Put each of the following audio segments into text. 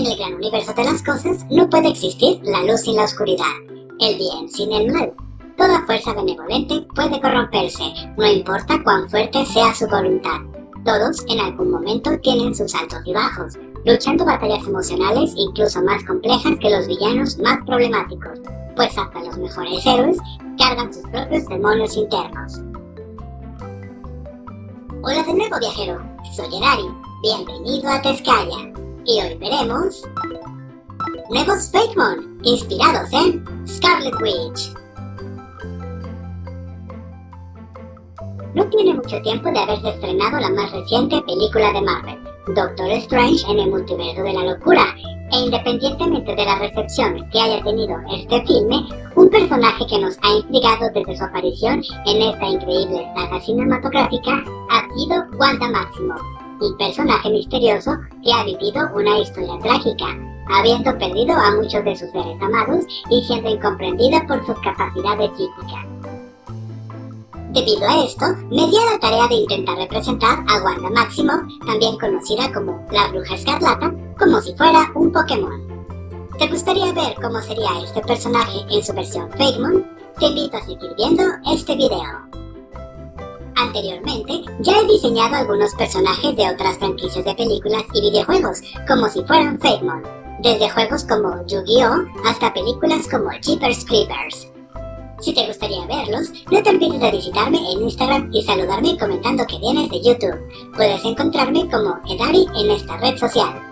En el gran universo de las cosas no puede existir la luz sin la oscuridad, el bien sin el mal. Toda fuerza benevolente puede corromperse, no importa cuán fuerte sea su voluntad. Todos en algún momento tienen sus altos y bajos, luchando batallas emocionales incluso más complejas que los villanos más problemáticos, pues hasta los mejores héroes cargan sus propios demonios internos. Hola de nuevo, viajero, soy Edari, bienvenido a Tezcaya, y hoy veremos nuevos Fakemon inspirados en Scarlet Witch. No tiene mucho tiempo de haberse estrenado la más reciente película de Marvel, Doctor Strange en el multiverso de la locura, e independientemente de la recepción que haya tenido este filme, un personaje que nos ha intrigado desde su aparición en esta increíble saga cinematográfica ha sido Wanda Maximoff, un personaje misterioso que ha vivido una historia trágica, habiendo perdido a muchos de sus seres amados y siendo incomprendida por sus capacidades psíquicas. Debido a esto, me di a la tarea de intentar representar a Wanda Maximoff, también conocida como la Bruja Escarlata, como si fuera un Pokémon. ¿Te gustaría ver cómo sería este personaje en su versión Fakemon? Te invito a seguir viendo este video. Anteriormente, ya he diseñado algunos personajes de otras franquicias de películas y videojuegos, como si fueran Fakemon, desde juegos como Yu-Gi-Oh! Hasta películas como Jeepers Creepers. Si te gustaría verlos, no te olvides de visitarme en Instagram y saludarme comentando que vienes de YouTube. Puedes encontrarme como Edari en esta red social.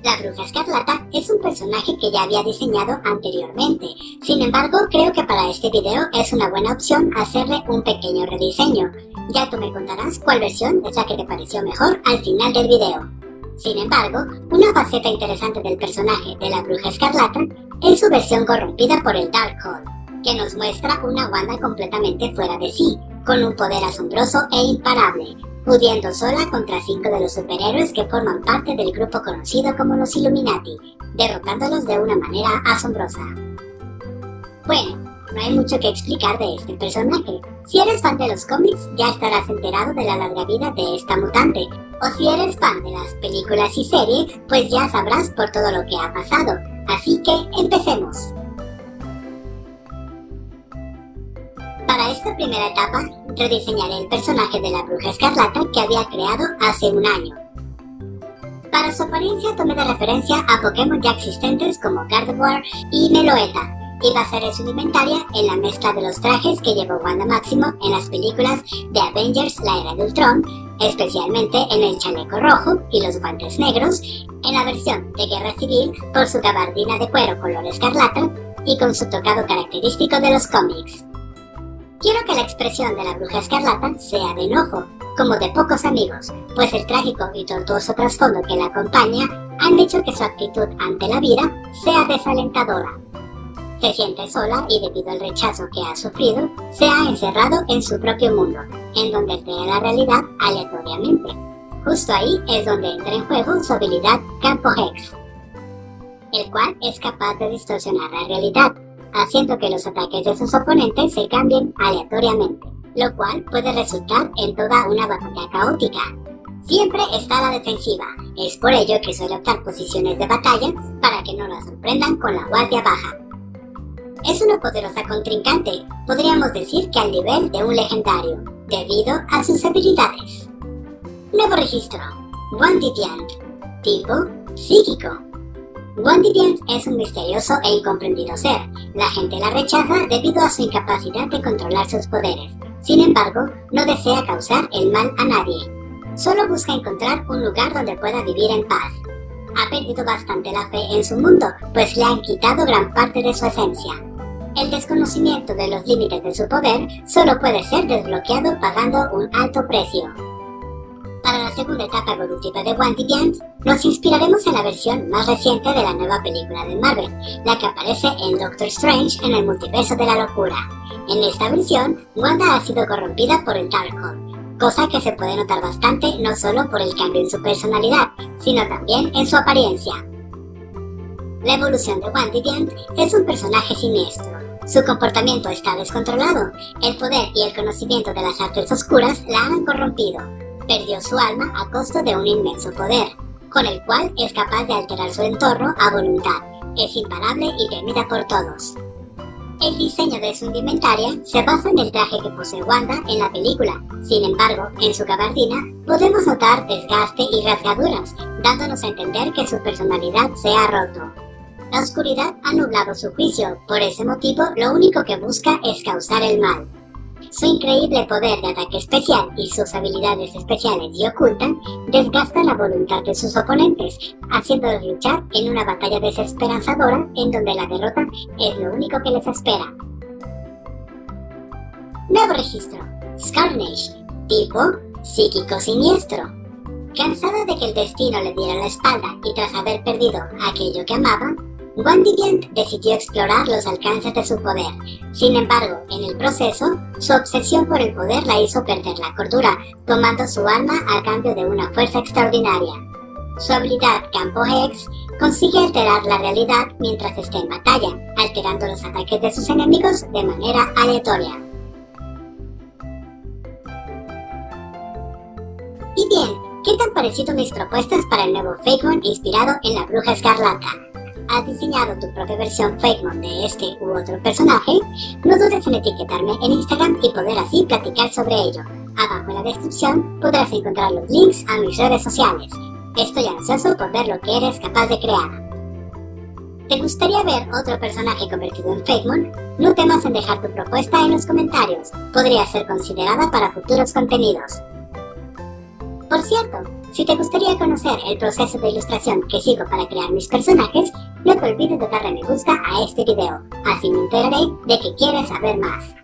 La Bruja Escarlata es un personaje que ya había diseñado anteriormente. Sin embargo, creo que para este video es una buena opción hacerle un pequeño rediseño. Ya tú me contarás cuál versión es la que te pareció mejor al final del video. Sin embargo, una faceta interesante del personaje de la Bruja Escarlata es su versión corrompida por el Darkhold, que nos muestra una Wanda completamente fuera de sí, con un poder asombroso e imparable, pudiendo sola contra 5 de los superhéroes que forman parte del grupo conocido como los Illuminati, derrotándolos de una manera asombrosa. Bueno, no hay mucho que explicar de este personaje. Si eres fan de los cómics, ya estarás enterado de la larga vida de esta mutante, o si eres fan de las películas y series, pues ya sabrás por todo lo que ha pasado. Así que empecemos. Para esta primera etapa, rediseñaré el personaje de la Bruja Escarlata que había creado hace un año. Para su apariencia tomé de referencia a Pokémon ya existentes como Gardevoir y Meloetta, y basaré su indumentaria en la mezcla de los trajes que llevó Wanda Maximoff en las películas de Avengers La Era de Ultron, especialmente en el chaleco rojo y los guantes negros, en la versión de Guerra Civil por su gabardina de cuero color escarlata y con su tocado característico de los cómics. Quiero que la expresión de la Bruja Escarlata sea de enojo, como de pocos amigos, pues el trágico y tortuoso trasfondo que la acompaña han hecho que su actitud ante la vida sea desalentadora. Se siente sola y debido al rechazo que ha sufrido, se ha encerrado en su propio mundo, en donde crea la realidad aleatoriamente. Justo ahí es donde entra en juego su habilidad Campo Hex, el cual es capaz de distorsionar la realidad, haciendo que los ataques de sus oponentes se cambien aleatoriamente, lo cual puede resultar en toda una batalla caótica. Siempre está a la defensiva, es por ello que suele optar posiciones de batalla para que no la sorprendan con la guardia baja. Es una poderosa contrincante, podríamos decir que al nivel de un legendario, debido a sus habilidades. Nuevo registro, Wandiviant, tipo psíquico. Wandiviant es un misterioso e incomprendido ser. La gente la rechaza debido a su incapacidad de controlar sus poderes. Sin embargo, no desea causar el mal a nadie. Solo busca encontrar un lugar donde pueda vivir en paz. Ha perdido bastante la fe en su mundo, pues le han quitado gran parte de su esencia. El desconocimiento de los límites de su poder solo puede ser desbloqueado pagando un alto precio. Para la segunda etapa evolutiva de Wandiviant, nos inspiraremos en la versión más reciente de la nueva película de Marvel, la que aparece en Doctor Strange en el multiverso de la locura. En esta versión, Wanda ha sido corrompida por el Darkhold, cosa que se puede notar bastante no solo por el cambio en su personalidad, sino también en su apariencia. La evolución de Wandiviant es un personaje siniestro. Su comportamiento está descontrolado, el poder y el conocimiento de las artes oscuras la han corrompido. Perdió su alma a costo de un inmenso poder. con el cual es capaz de alterar su entorno a voluntad. Es imparable y temida por todos. El diseño de su indumentaria se basa en el traje que posee Wanda en la película. Sin embargo, en su gabardina podemos notar desgaste y rasgaduras, dándonos a entender que su personalidad se ha roto. La oscuridad ha nublado su juicio, por ese motivo lo único que busca es causar el mal. Su increíble poder de ataque especial y sus habilidades especiales y ocultas desgastan la voluntad de sus oponentes, haciéndolos luchar en una batalla desesperanzadora en donde la derrota es lo único que les espera. Nuevo registro: Scarnage, tipo psíquico siniestro. Cansada de que el destino le diera la espalda y tras haber perdido aquello que amaba, WandaVision decidió explorar los alcances de su poder. Sin embargo, en el proceso, su obsesión por el poder la hizo perder la cordura, tomando su alma a cambio de una fuerza extraordinaria. Su habilidad Campo Hex consigue alterar la realidad mientras esté en batalla, alterando los ataques de sus enemigos de manera aleatoria. Y bien, ¿qué te han parecido mis propuestas para el nuevo Fakemon inspirado en la Bruja Escarlata? ¿Has diseñado tu propia versión Fakemon de este u otro personaje? No dudes en etiquetarme en Instagram y poder así platicar sobre ello. Abajo en la descripción podrás encontrar los links a mis redes sociales. Estoy ansioso por ver lo que eres capaz de crear. ¿Te gustaría ver otro personaje convertido en Fakemon? No temas en dejar tu propuesta en los comentarios. Podría ser considerada para futuros contenidos. Por cierto, si te gustaría conocer el proceso de ilustración que sigo para crear mis personajes, no te olvides de darle me gusta a este video, así me enteraré de que quieres saber más.